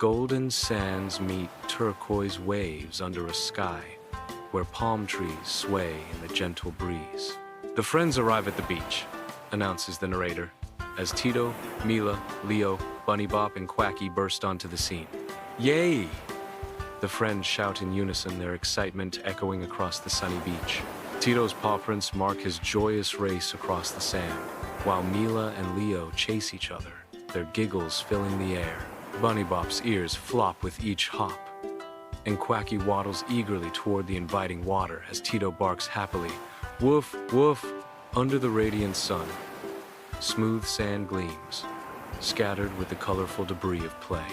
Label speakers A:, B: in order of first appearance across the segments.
A: Golden sands meet turquoise waves under a sky where palm trees sway in the gentle breeze. The friends arrive at the beach, announces the narrator, as Tito, Mila, Leo, Bunny Bop, and Quacky burst onto the scene. Yay! The friends shout in unison, their excitement echoing across the sunny beach. Tito's paw prints mark his joyous race across the sand, while Mila and Leo chase each other, their giggles filling the air. Bunny Bop's ears flop with each hop, and Quacky waddles eagerly toward the inviting water as Tito barks happily, woof, woof, under the radiant sun. Smooth sand gleams, scattered with the colorful debris of play.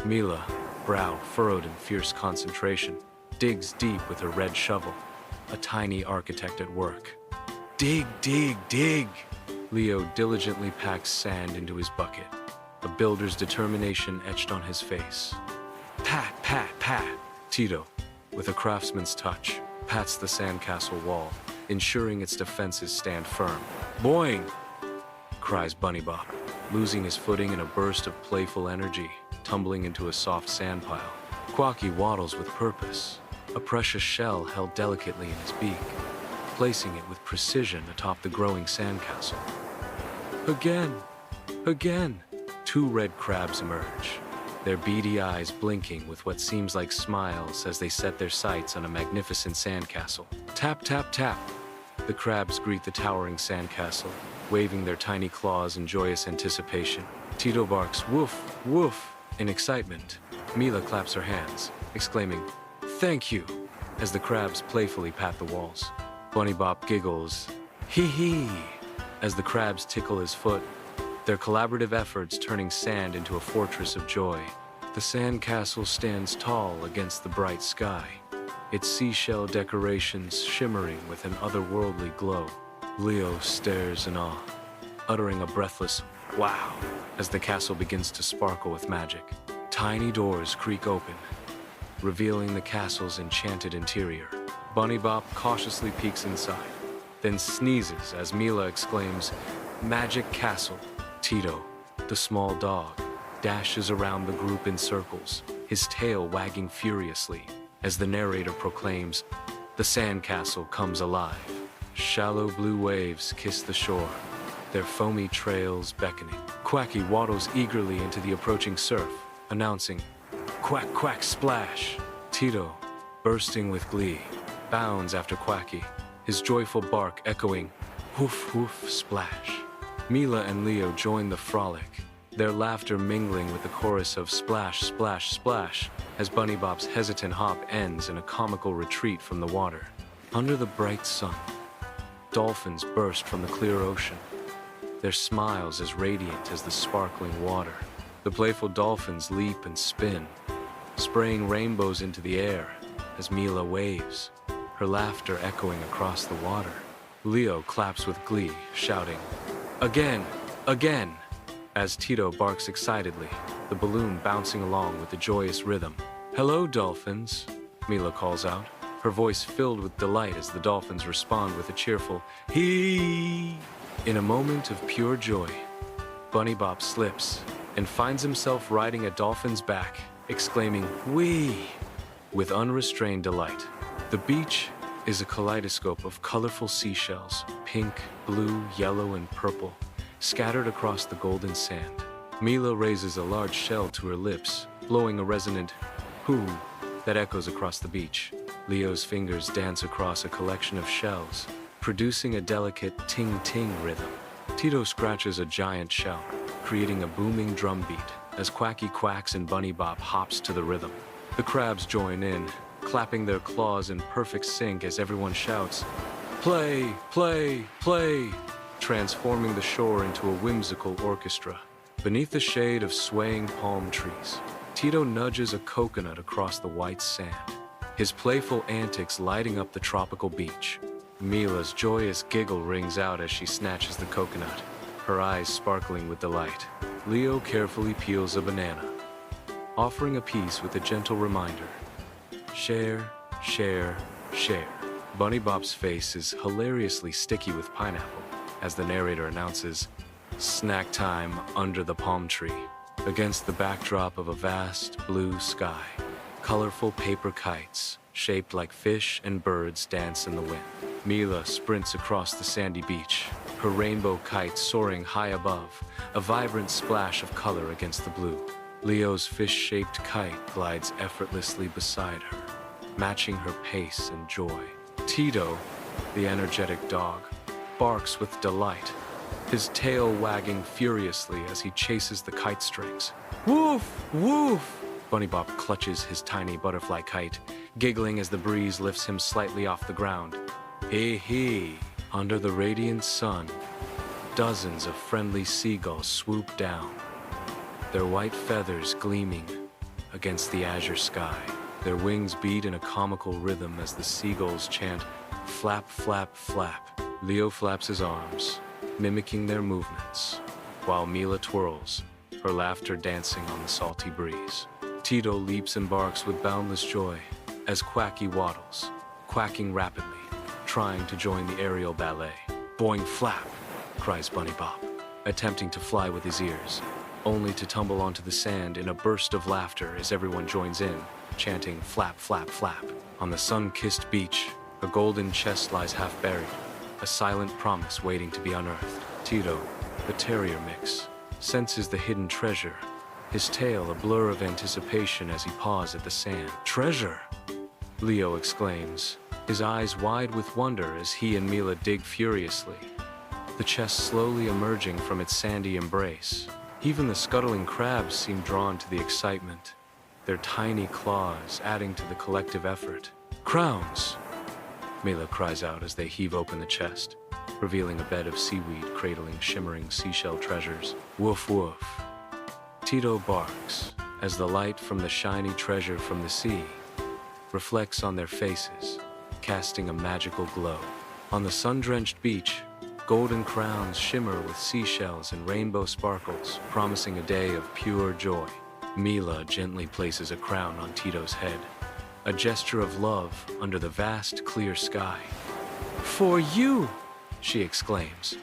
A: Mila, brow furrowed in fierce concentration, digs deep with her red shovel, a tiny architect at work. Dig, dig, dig! Leo diligently packs sand into his bucket, a builder's determination etched on his face. Pat, pat, pat! Tito, with a craftsman's touch, pats the sandcastle wall, ensuring its defenses stand firm. Boing! Cries Bunny Bop, losing his footing in a burst of playful energy, tumbling into a soft sand pile. Quacky waddles with purpose, a precious shell held delicately in his beak, placing it with precision atop the growing sandcastle. Again! Again! Two red crabs emerge, their beady eyes blinking with what seems like smiles as they set their sights on a magnificent sandcastle. Tap, tap, tap! The crabs greet the towering sandcastle, waving their tiny claws in joyous anticipation. Tito barks woof, woof, in excitement. Mila claps her hands, exclaiming, "Thank you," as the crabs playfully pat the walls. Bunny Bop giggles, hee hee, as the crabs tickle his foot, their collaborative efforts turning sand into a fortress of joy. The sandcastle stands tall against the bright sky, its seashell decorations shimmering with an otherworldly glow. Leo stares in awe, uttering a breathless wow as the castle begins to sparkle with magic. Tiny doors creak open, revealing the castle's enchanted interior. Bunny Bop cautiously peeks inside, then sneezes as Mila exclaims, "Magic Castle!" Tito, the small dog, dashes around the group in circles, his tail wagging furiously as the narrator proclaims, "The sandcastle comes alive." Shallow blue waves kiss the shore, their foamy trails beckoning. Quacky waddles eagerly into the approaching surf, announcing, "Quack, quack, splash!" Tito, bursting with glee, bounds after Quacky, his joyful bark echoing, "Woof, woof, splash." Mila and Leo join the frolic, their laughter mingling with the chorus of splash, splash, splash, as Bunny Bop's hesitant hop ends in a comical retreat from the water. Under the bright sun, dolphins burst from the clear ocean, their smiles as radiant as the sparkling water. The playful dolphins leap and spin, spraying rainbows into the air as Mila waves, her laughter echoing across the water. Leo claps with glee, shouting, "Again! Again!" as Tito barks excitedly, the balloon bouncing along with the joyous rhythm. "Hello, dolphins," Mila calls out, her voice filled with delight as the dolphins respond with a cheerful hee. In a moment of pure joy, Bunny Bop slips and finds himself riding a dolphin's back, exclaiming, "Whee!" with unrestrained delight. The beach is a kaleidoscope of colorful seashells, pink, blue, yellow, and purple, scattered across the golden sand. Mila raises a large shell to her lips, blowing a resonant hoo that echoes across the beach. Leo's fingers dance across a collection of shells, producing a delicate ting-ting rhythm. Tito scratches a giant shell, creating a booming drum beat as Quacky quacks and Bunny Bop hops to the rhythm. The crabs join in, clapping their claws in perfect sync as everyone shouts, "Play, play, play!" transforming the shore into a whimsical orchestra. Beneath the shade of swaying palm trees, Tito nudges a coconut across the white sand, his playful antics lighting up the tropical beach. Mila's joyous giggle rings out as she snatches the coconut, her eyes sparkling with delight. Leo carefully peels a banana, offering a piece with a gentle reminder, "Share, share, share." Bunny Bop's face is hilariously sticky with pineapple as the narrator announces, "Snack time under the palm tree." Against the backdrop of a vast blue sky, colorful paper kites, shaped like fish and birds, dance in the wind. Mila sprints across the sandy beach, her rainbow kite soaring high above, a vibrant splash of color against the blue. Leo's fish-shaped kite glides effortlessly beside her, matching her pace and joy. Tito, the energetic dog, barks with delight, his tail wagging furiously as he chases the kite strings. Woof! Woof! Bunny Bop clutches his tiny butterfly kite, giggling as the breeze lifts him slightly off the ground. Hee hee! Under the radiant sun, dozens of friendly seagulls swoop down, their white feathers gleaming against the azure sky. Their wings beat in a comical rhythm as the seagulls chant, flap, flap, flap. Leo flaps his arms, mimicking their movements, while Mila twirls, her laughter dancing on the salty breeze. Tito leaps and barks with boundless joy as Quacky waddles, quacking rapidly, trying to join the aerial ballet. Boing flap, cries Bunny Bop, attempting to fly with his ears, only to tumble onto the sand in a burst of laughter as everyone joins in, chanting flap, flap, flap. On the sun-kissed beach, a golden chest lies half buried, a silent promise waiting to be unearthed. Tito, the terrier mix, senses the hidden treasure, his tail a blur of anticipation as he paws at the sand. Treasure! Leo exclaims, his eyes wide with wonder as he and Mila dig furiously, the chest slowly emerging from its sandy embrace. Even the scuttling crabs seem drawn to the excitement, their tiny claws adding to the collective effort. Crowns! Mila cries out as they heave open the chest, revealing a bed of seaweed cradling shimmering seashell treasures. Woof woof. Tito barks as the light from the shiny treasure from the sea reflects on their faces, casting a magical glow. On the sun-drenched beach, golden crowns shimmer with seashells and rainbow sparkles, promising a day of pure joy. Mila gently places a crown on Tito's head, a gesture of love under the vast, clear sky. For you! She exclaims,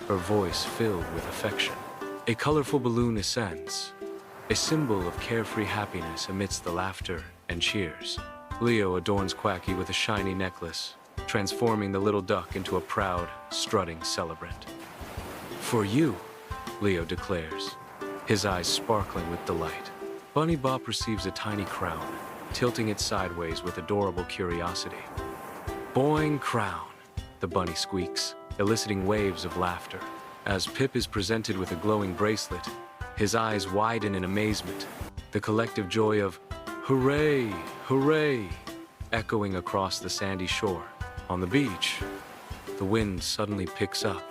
A: her voice filled with affection. A colorful balloon ascends, a symbol of carefree happiness amidst the laughter and cheers. Leo adorns Quacky with a shiny necklace, transforming the little duck into a proud, strutting celebrant. For you, Leo declares, his eyes sparkling with delight. Bunny Bop receives a tiny crown, tilting it sideways with adorable curiosity. Boing crown, the bunny squeaks, eliciting waves of laughter. As Pip is presented with a glowing bracelet, his eyes widen in amazement, the collective joy of hooray, hooray, echoing across the sandy shore. On the beach, the wind suddenly picks up,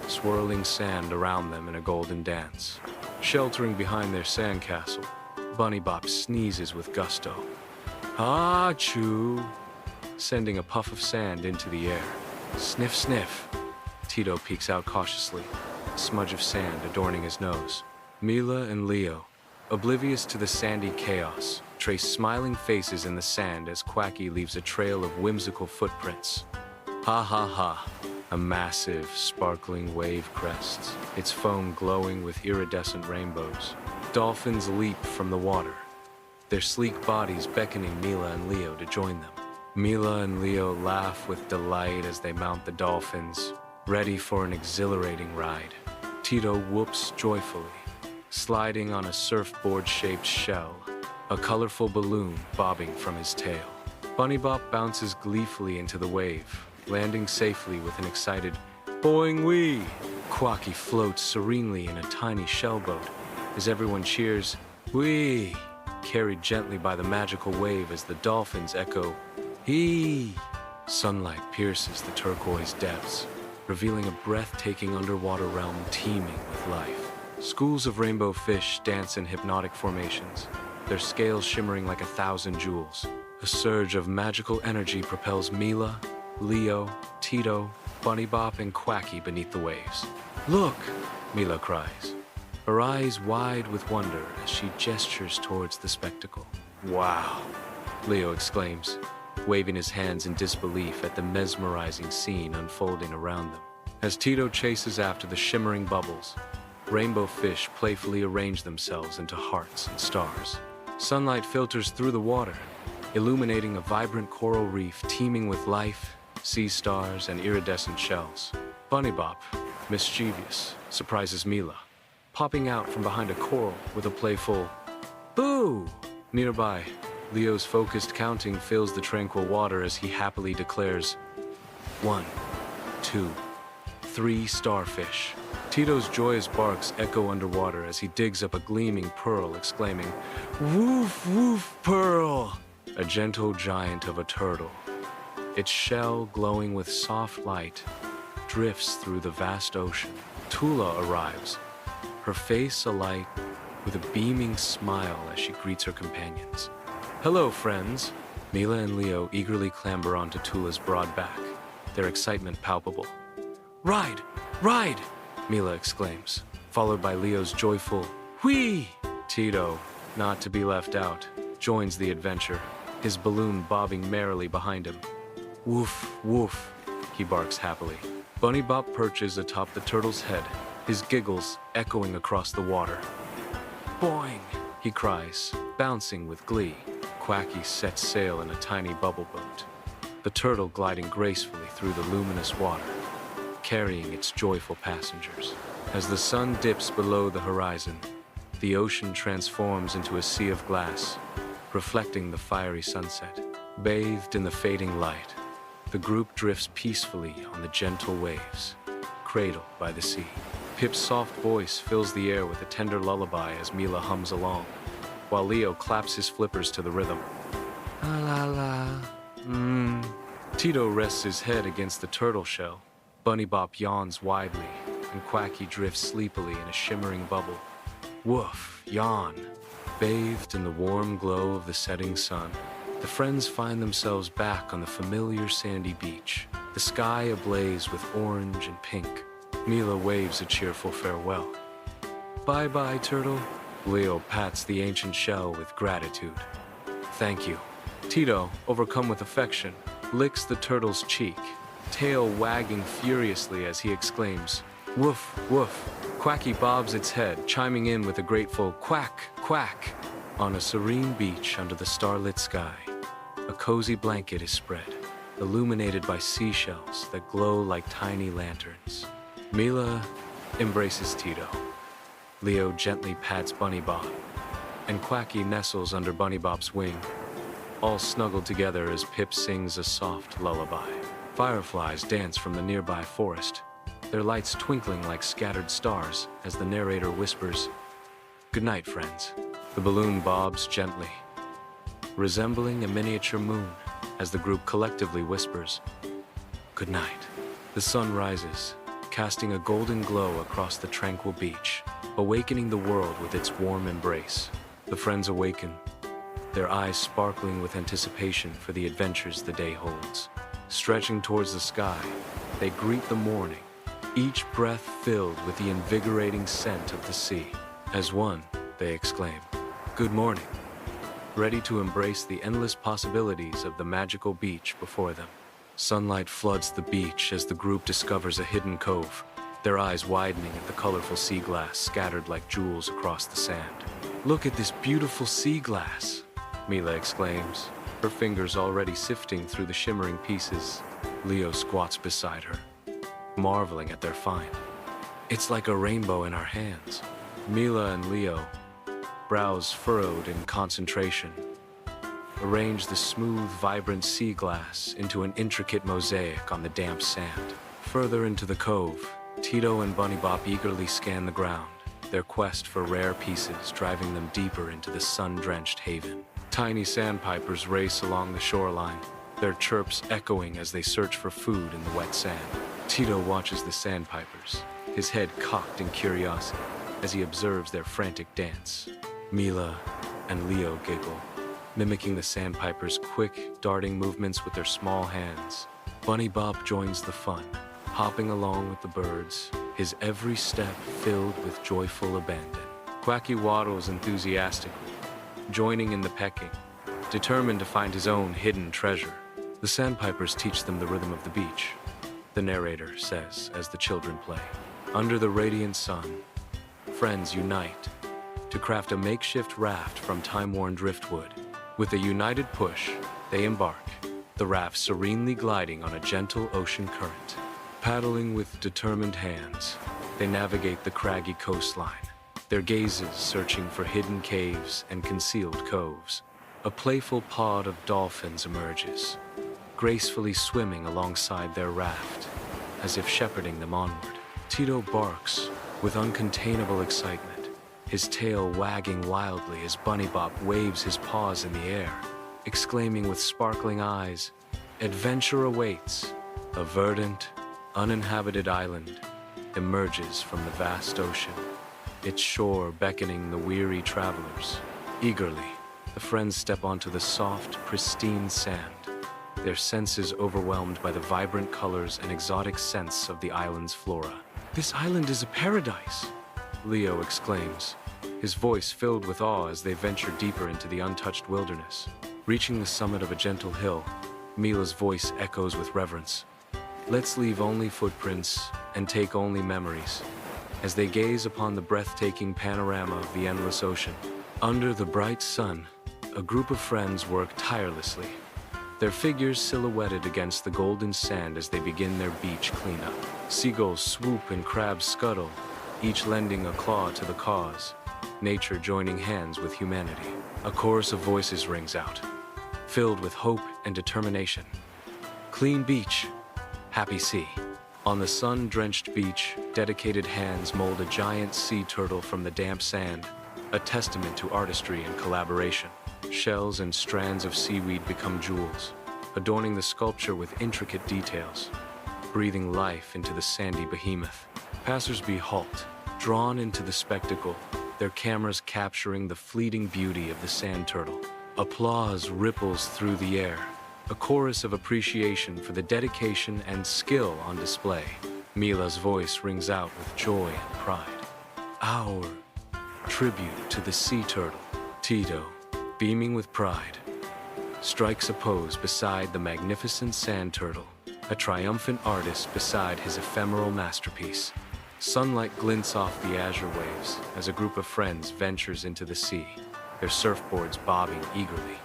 A: swirling sand around them in a golden dance. Sheltering behind their sandcastle, Bunny Bop sneezes with gusto. Achoo! Sending a puff of sand into the air. Sniff, sniff. Tito peeks out cautiously, a smudge of sand adorning his nose. Mila and Leo, oblivious to the sandy chaos, trace smiling faces in the sand as Quacky leaves a trail of whimsical footprints. Ha ha ha. A massive, sparkling wave crests, its foam glowing with iridescent rainbows. Dolphins leap from the water, their sleek bodies beckoning Mila and Leo to join them. Mila and Leo laugh with delight as they mount the dolphins, ready for an exhilarating ride. Tito whoops joyfully, sliding on a surfboard-shaped shell, a colorful balloon bobbing from his tail. Bunny Bop bounces gleefully into the wave, landing safely with an excited boing wee. Quacky floats serenely in a tiny shellboat as everyone cheers wee, carried gently by the magical wave as the dolphins echo hee. Sunlight pierces the turquoise depths, revealing a breathtaking underwater realm teeming with life. Schools of rainbow fish dance in hypnotic formations, their scales shimmering like 1,000 jewels. A surge of magical energy propels Mila, Leo, Tito, Bunny Bop, and Quacky beneath the waves. Look, Mila cries, her eyes wide with wonder as she gestures towards the spectacle. Wow, Leo exclaims, waving his hands in disbelief at the mesmerizing scene unfolding around them. As Tito chases after the shimmering bubbles, Rainbow fish playfully arrange themselves into hearts and stars. Sunlight filters through the water, illuminating a vibrant coral reef teeming with life, sea stars, and iridescent shells. Bunny Bop, mischievous, surprises Mila, popping out from behind a coral with a playful "Boo!" Nearby, Leo's focused counting fills the tranquil water as he happily declares, 1, 2, 3 starfish. Tito's joyous barks echo underwater as he digs up a gleaming pearl, exclaiming, "Woof, woof, pearl!" A gentle giant of a turtle. Its shell, glowing with soft light, drifts through the vast ocean. Tula arrives, her face alight with a beaming smile as she greets her companions. "Hello, friends!" Mila and Leo eagerly clamber onto Tula's broad back, their excitement palpable. "Ride! Ride!" Mila exclaims, followed by Leo's joyful "Whee!" Tito, not to be left out, joins the adventure, his balloon bobbing merrily behind him. "Woof, woof," he barks happily. Bunny Bop perches atop the turtle's head, his giggles echoing across the water. "Boing!" he cries, bouncing with glee. Quacky sets sail in a tiny bubble boat, the turtle gliding gracefully through the luminous water, carrying its joyful passengers. As the sun dips below the horizon, the ocean transforms into a sea of glass, reflecting the fiery sunset. Bathed in the fading light, the group drifts peacefully on the gentle waves, cradled by the sea. Pip's soft voice fills the air with a tender lullaby as Mila hums along, while Leo claps his flippers to the rhythm. La la la, Tito rests his head against the turtle shell. Bunny Bop yawns widely, and Quacky drifts sleepily in a shimmering bubble. Woof, yawn. Bathed in the warm glow of the setting sun, the friends find themselves back on the familiar sandy beach, the sky ablaze with orange and pink. Mila waves a cheerful farewell. "Bye-bye, turtle." Leo pats the ancient shell with gratitude. "Thank you." Tito, overcome with affection, licks the turtle's cheek, tail wagging furiously as he exclaims, "Woof, woof." Quacky bobs its head, chiming in with a grateful quack, quack. On a serene beach under the starlit sky, a cozy blanket is spread, illuminated by seashells that glow like tiny lanterns. Mila embraces Tito. Leo gently pats Bunny Bop, and Quacky nestles under Bunny Bop's wing, all snuggled together as Pip sings a soft lullaby. Fireflies dance from the nearby forest, their lights twinkling like scattered stars as the narrator whispers, "Good night, friends." The balloon bobs gently, resembling a miniature moon as the group collectively whispers, "Good night." The sun rises, casting a golden glow across the tranquil beach, awakening the world with its warm embrace. The friends awaken, their eyes sparkling with anticipation for the adventures the day holds. Stretching towards the sky, they greet the morning, each breath filled with the invigorating scent of the sea. As one, they exclaim, "Good morning," ready to embrace the endless possibilities of the magical beach before them. Sunlight floods the beach as the group discovers a hidden cove, their eyes widening at the colorful sea glass scattered like jewels across the sand. "Look at this beautiful sea glass," Mila exclaims, her fingers already sifting through the shimmering pieces. Leo squats beside her, marveling at their find. "It's like a rainbow in our hands." Mila and Leo, brows furrowed in concentration, arrange the smooth, vibrant sea glass into an intricate mosaic on the damp sand. Further into the cove, Tito and Bunny Bop eagerly scan the ground, their quest for rare pieces driving them deeper into the sun-drenched haven. Tiny sandpipers race along the shoreline, their chirps echoing as they search for food in the wet sand. Tito watches the sandpipers, his head cocked in curiosity as he observes their frantic dance. Mila and Leo giggle, mimicking the sandpipers' quick, darting movements with their small hands. Bunny Bop joins the fun, hopping along with the birds, his every step filled with joyful abandon. Quacky waddles enthusiastically, joining in the pecking, determined to find his own hidden treasure. The sandpipers teach them the rhythm of the beach, the narrator says as the children play. Under the radiant sun, friends unite to craft a makeshift raft from time-worn driftwood. With a united push, they embark, the raft serenely gliding on a gentle ocean current. Paddling with determined hands, they navigate the craggy coastline, their gazes searching for hidden caves and concealed coves. A playful pod of dolphins emerges, gracefully swimming alongside their raft, as if shepherding them onward. Tito barks with uncontainable excitement, his tail wagging wildly as Bunny Bop waves his paws in the air, exclaiming with sparkling eyes, "Adventure awaits!" A verdant, uninhabited island emerges from the vast ocean, its shore beckoning the weary travelers. Eagerly, the friends step onto the soft, pristine sand, their senses overwhelmed by the vibrant colors and exotic scents of the island's flora. "This island is a paradise!" Leo exclaims, his voice filled with awe as they venture deeper into the untouched wilderness. Reaching the summit of a gentle hill, Mila's voice echoes with reverence. "Let's leave only footprints and take only memories." As they gaze upon the breathtaking panorama of the endless ocean. Under the bright sun, a group of friends work tirelessly, their figures silhouetted against the golden sand as they begin their beach cleanup. Seagulls swoop and crabs scuttle, each lending a claw to the cause, nature joining hands with humanity. A chorus of voices rings out, filled with hope and determination. Clean beach, happy sea. On the sun-drenched beach, dedicated hands mold a giant sea turtle from the damp sand, a testament to artistry and collaboration. Shells and strands of seaweed become jewels, adorning the sculpture with intricate details, breathing life into the sandy behemoth. Passersby halt, drawn into the spectacle, their cameras capturing the fleeting beauty of the sand turtle. Applause ripples through the air, a chorus of appreciation for the dedication and skill on display. Mila's voice rings out with joy and pride. Our tribute to the sea turtle. Tito, beaming with pride, strikes a pose beside the magnificent sand turtle, a triumphant artist beside his ephemeral masterpiece. Sunlight glints off the azure waves as a group of friends ventures into the sea, their surfboards bobbing eagerly.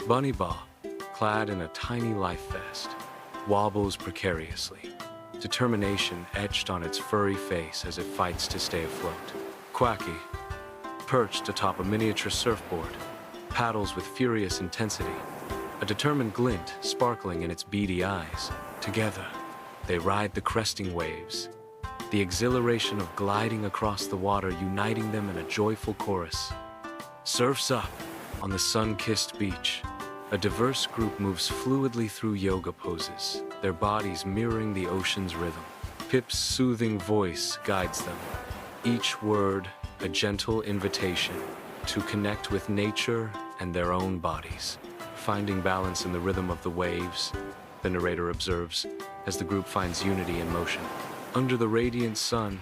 A: Bunny Bop, clad in a tiny life vest, wobbles precariously, determination etched on its furry face as it fights to stay afloat. Quacky, perched atop a miniature surfboard, paddles with furious intensity, a determined glint sparkling in its beady eyes. Together, they ride the cresting waves, the exhilaration of gliding across the water uniting them in a joyful chorus. Surf's up on the sun-kissed beach. A diverse group moves fluidly through yoga poses, their bodies mirroring the ocean's rhythm. Pip's soothing voice guides them, each word a gentle invitation to connect with nature and their own bodies. Finding balance in the rhythm of the waves, the narrator observes, as the group finds unity in motion. Under the radiant sun,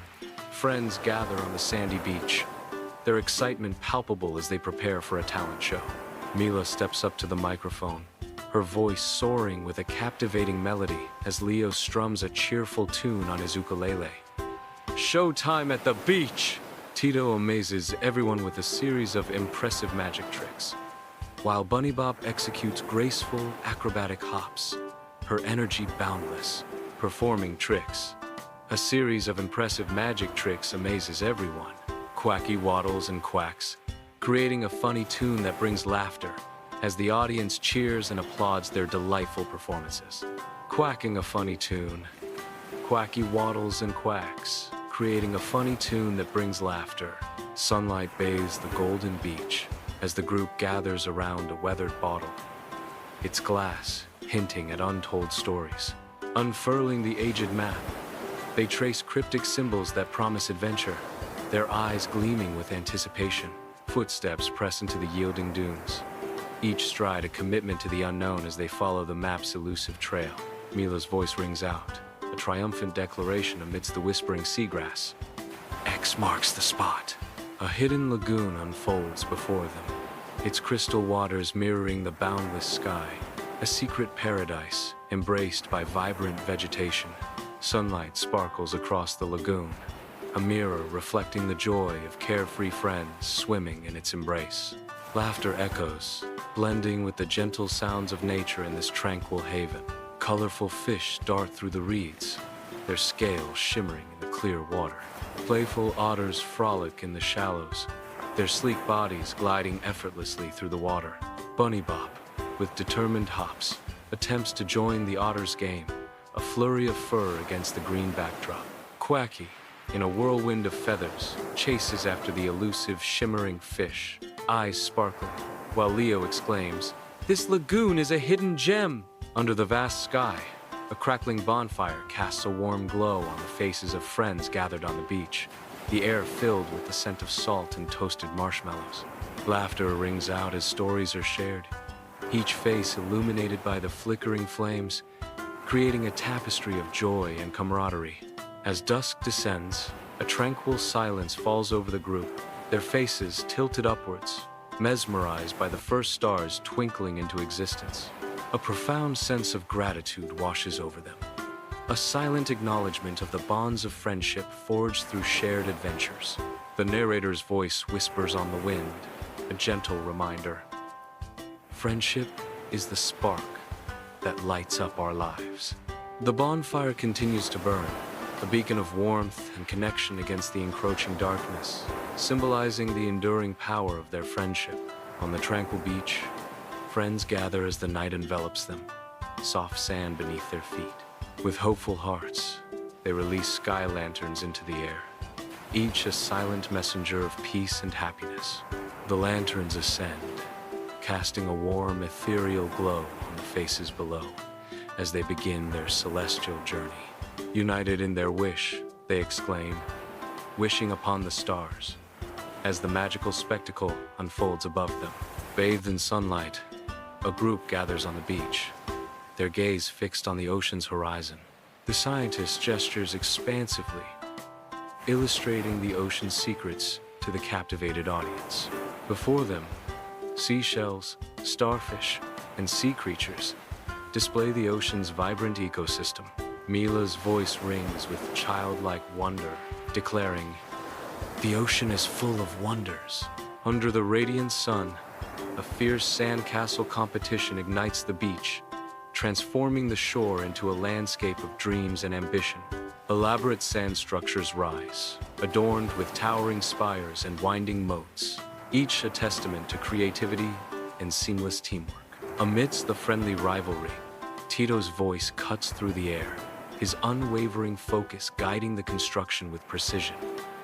A: friends gather on the sandy beach, their excitement palpable as they prepare for a talent show. Mila steps up to the microphone, her voice soaring with a captivating melody as Leo strums a cheerful tune on his ukulele. Showtime at the beach! Tito amazes everyone with a series of impressive magic tricks, while Bunny Bop executes graceful, acrobatic hops, her energy boundless, performing tricks. A series of impressive magic tricks amazes everyone. Quacky waddles and quacks, creating a funny tune that brings laughter as the audience cheers and applauds their delightful performances. Quacking a funny tune. Quacky waddles and quacks, creating a funny tune that brings laughter. Sunlight bathes the golden beach as the group gathers around a weathered bottle, its glass hinting at untold stories. Unfurling the aged map, they trace cryptic symbols that promise adventure, their eyes gleaming with anticipation. Footsteps press into the yielding dunes, each stride a commitment to the unknown as they follow the map's elusive trail. Mila's voice rings out, a triumphant declaration amidst the whispering seagrass. X marks the spot. A hidden lagoon unfolds before them, its crystal waters mirroring the boundless sky, a secret paradise embraced by vibrant vegetation. Sunlight sparkles across the lagoon, a mirror reflecting the joy of carefree friends swimming in its embrace. Laughter echoes, blending with the gentle sounds of nature in this tranquil haven. Colorful fish dart through the reeds, their scales shimmering in the clear water. Playful otters frolic in the shallows, their sleek bodies gliding effortlessly through the water. Bunny Bob, with determined hops, attempts to join the otter's game, a flurry of fur against the green backdrop. Quacky, in a whirlwind of feathers, chases after the elusive, shimmering fish, eyes sparkling, while Leo exclaims, "This lagoon is a hidden gem!" Under the vast sky, a crackling bonfire casts a warm glow on the faces of friends gathered on the beach, the air filled with the scent of salt and toasted marshmallows. Laughter rings out as stories are shared, each face illuminated by the flickering flames, creating a tapestry of joy and camaraderie. As dusk descends, a tranquil silence falls over the group, their faces tilted upwards, mesmerized by the first stars twinkling into existence. A profound sense of gratitude washes over them, a silent acknowledgement of the bonds of friendship forged through shared adventures. The narrator's voice whispers on the wind, a gentle reminder. Friendship is the spark that lights up our lives. The bonfire continues to burn, a beacon of warmth and connection against the encroaching darkness, symbolizing the enduring power of their friendship. On the tranquil beach, friends gather as the night envelops them, soft sand beneath their feet. With hopeful hearts, they release sky lanterns into the air, each a silent messenger of peace and happiness. The lanterns ascend, casting a warm, ethereal glow on the faces below as they begin their celestial journey. United in their wish, they exclaim, wishing upon the stars, as the magical spectacle unfolds above them. Bathed in sunlight, a group gathers on the beach, their gaze fixed on the ocean's horizon. The scientist gestures expansively, illustrating the ocean's secrets to the captivated audience. Before them, seashells, starfish, and sea creatures display the ocean's vibrant ecosystem. Mila's voice rings with childlike wonder, declaring, "The ocean is full of wonders." Under the radiant sun, a fierce sandcastle competition ignites the beach, transforming the shore into a landscape of dreams and ambition. Elaborate sand structures rise, adorned with towering spires and winding moats, each a testament to creativity and seamless teamwork. Amidst the friendly rivalry, TITO's voice cuts through the air, his unwavering focus guiding the construction with precision.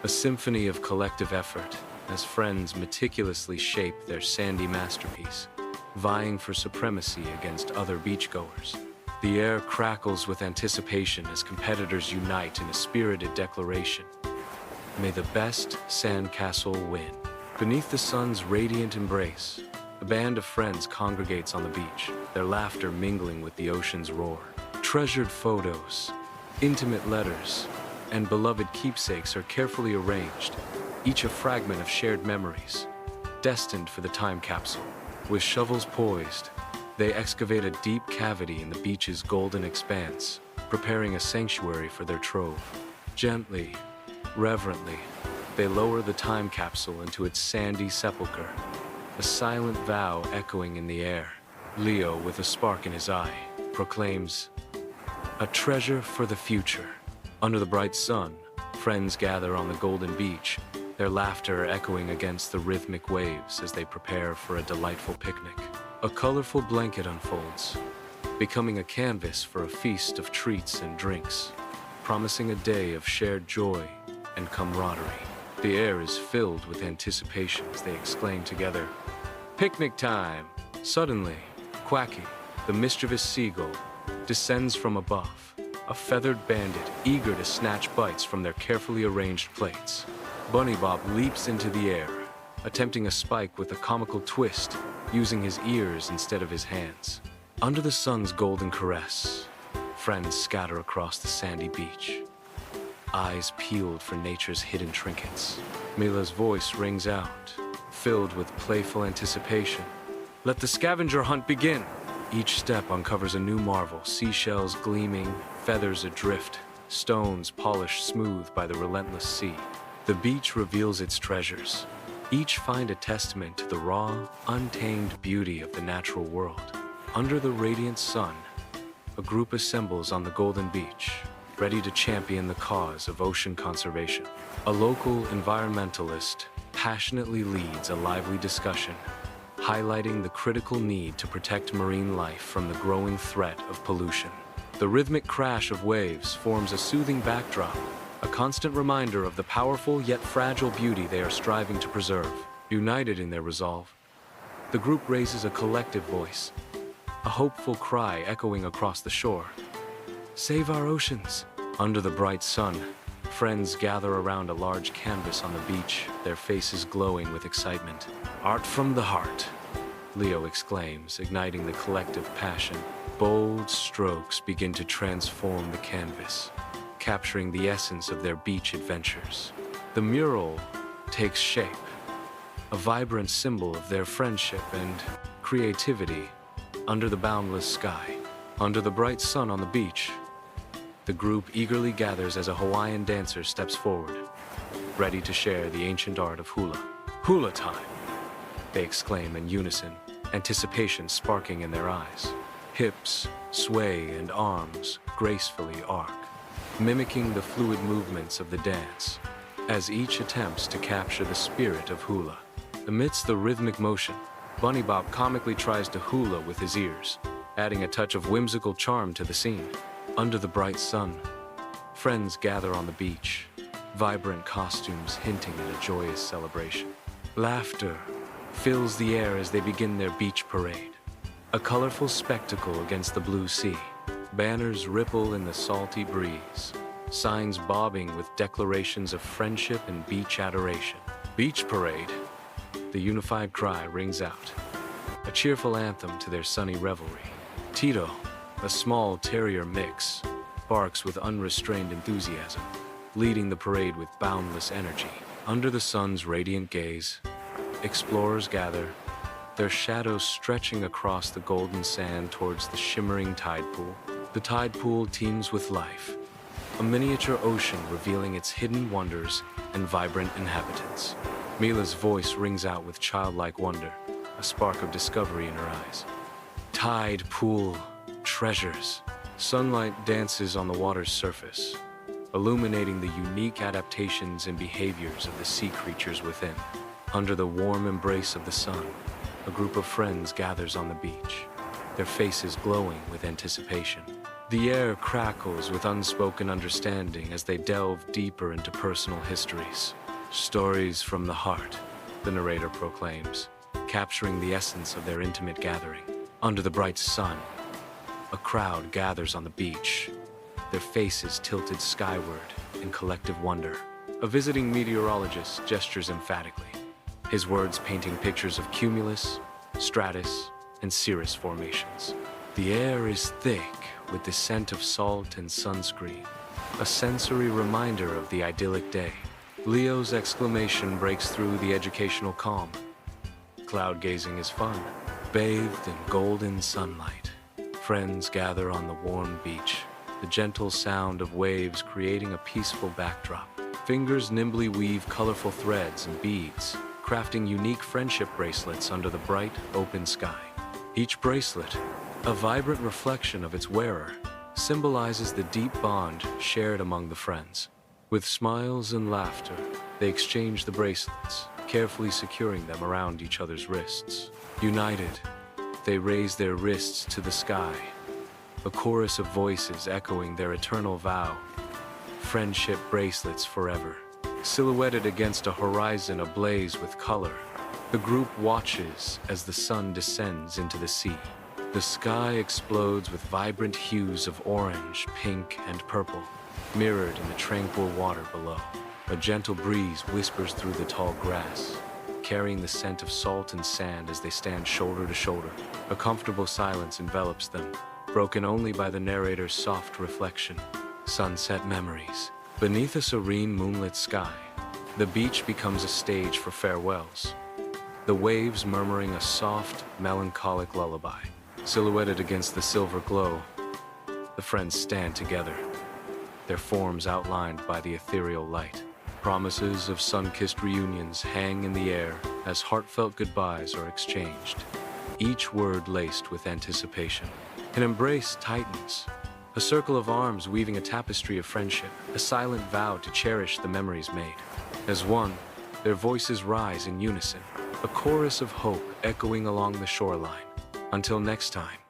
A: A symphony of collective effort as friends meticulously shape their sandy masterpiece, vying for supremacy against other beachgoers. The air crackles with anticipation as competitors unite in a spirited declaration. May the best sandcastle win. Beneath the sun's radiant embrace, a band of friends congregates on the beach, their laughter mingling with the ocean's roar. Treasured photos, intimate letters, and beloved keepsakes are carefully arranged, each a fragment of shared memories, destined for the time capsule. With shovels poised, they excavate a deep cavity in the beach's golden expanse, preparing a sanctuary for their trove. Gently, reverently, they lower the time capsule into its sandy sepulcher, a silent vow echoing in the air. Leo, with a spark in his eye, proclaims, "A treasure for the future." Under the bright sun, friends gather on the golden beach, their laughter echoing against the rhythmic waves as they prepare for a delightful picnic. A colorful blanket unfolds, becoming a canvas for a feast of treats and drinks, promising a day of shared joy and camaraderie. The air is filled with anticipation as they exclaim together, "Picnic time!" Suddenly, Quacky, the mischievous seagull, descends from above, a feathered bandit eager to snatch bites from their carefully arranged plates. Bunny Bob leaps into the air, attempting a spike with a comical twist, using his ears instead of his hands. Under the sun's golden caress, friends scatter across the sandy beach, eyes peeled for nature's hidden trinkets. Mila's voice rings out, filled with playful anticipation. "Let the scavenger hunt begin!" Each step uncovers a new marvel, seashells gleaming, feathers adrift, stones polished smooth by the relentless sea. The beach reveals its treasures. Each find a testament to the raw, untamed beauty of the natural world. Under the radiant sun, a group assembles on the golden beach, ready to champion the cause of ocean conservation. A local environmentalist passionately leads a lively discussion, highlighting the critical need to protect marine life from the growing threat of pollution. The rhythmic crash of waves forms a soothing backdrop, a constant reminder of the powerful yet fragile beauty they are striving to preserve. United in their resolve, the group raises a collective voice, a hopeful cry echoing across the shore. Save our oceans! Under the bright sun, friends gather around a large canvas on the beach, their faces glowing with excitement. Art from the heart, Leo exclaims, igniting the collective passion. Bold strokes begin to transform the canvas, capturing the essence of their beach adventures. The mural takes shape, a vibrant symbol of their friendship and creativity under the boundless sky. Under the bright sun on the beach, the group eagerly gathers as a Hawaiian dancer steps forward, ready to share the ancient art of hula. Hula time! They exclaim in unison, anticipation sparking in their eyes. Hips sway and arms gracefully arc, mimicking the fluid movements of the dance, as each attempts to capture the spirit of hula. Amidst the rhythmic motion, Bunny Bop comically tries to hula with his ears, adding a touch of whimsical charm to the scene. Under the bright sun, friends gather on the beach, vibrant costumes hinting at a joyous celebration. Laughter fills the air as they begin their beach parade, a colorful spectacle against the blue sea. Banners ripple in the salty breeze, signs bobbing with declarations of friendship and beach adoration. Beach parade, the unified cry rings out, a cheerful anthem to their sunny revelry. TITO, a small terrier mix, barks with unrestrained enthusiasm, leading the parade with boundless energy. Under the sun's radiant gaze, explorers gather, their shadows stretching across the golden sand towards the shimmering tide pool. The tide pool teems with life, a miniature ocean revealing its hidden wonders and vibrant inhabitants. Mila's voice rings out with childlike wonder, a spark of discovery in her eyes. Tide pool treasures. Sunlight dances on the water's surface, illuminating the unique adaptations and behaviors of the sea creatures within. Under the warm embrace of the sun, a group of friends gathers on the beach, their faces glowing with anticipation. The air crackles with unspoken understanding as they delve deeper into personal histories. Stories from the heart, the narrator proclaims, capturing the essence of their intimate gathering. Under the bright sun, a crowd gathers on the beach, their faces tilted skyward in collective wonder. A visiting meteorologist gestures emphatically, his words painting pictures of cumulus, stratus, and cirrus formations. The air is thick with the scent of salt and sunscreen, a sensory reminder of the idyllic day. Leo's exclamation breaks through the educational calm. Cloud gazing is fun. Bathed in golden sunlight, friends gather on the warm beach, the gentle sound of waves creating a peaceful backdrop. Fingers nimbly weave colorful threads and beads, crafting unique friendship bracelets under the bright, open sky. Each bracelet, a vibrant reflection of its wearer, symbolizes the deep bond shared among the friends. With smiles and laughter, they exchange the bracelets, carefully securing them around each other's wrists. United, they raise their wrists to the sky, a chorus of voices echoing their eternal vow. Friendship bracelets forever. Silhouetted against a horizon ablaze with color, the group watches as the sun descends into the sea. The sky explodes with vibrant hues of orange, pink, and purple, mirrored in the tranquil water below. A gentle breeze whispers through the tall grass, carrying the scent of salt and sand as they stand shoulder to shoulder. A comfortable silence envelops them, broken only by the narrator's soft reflection. Sunset memories. Beneath a serene moonlit sky, the beach becomes a stage for farewells, the waves murmuring a soft, melancholic lullaby. Silhouetted against the silver glow, the friends stand together, their forms outlined by the ethereal light. Promises of sun-kissed reunions hang in the air as heartfelt goodbyes are exchanged, each word laced with anticipation. An embrace tightens, a circle of arms weaving a tapestry of friendship, a silent vow to cherish the memories made. As one, their voices rise in unison, a chorus of hope echoing along the shoreline. Until next time.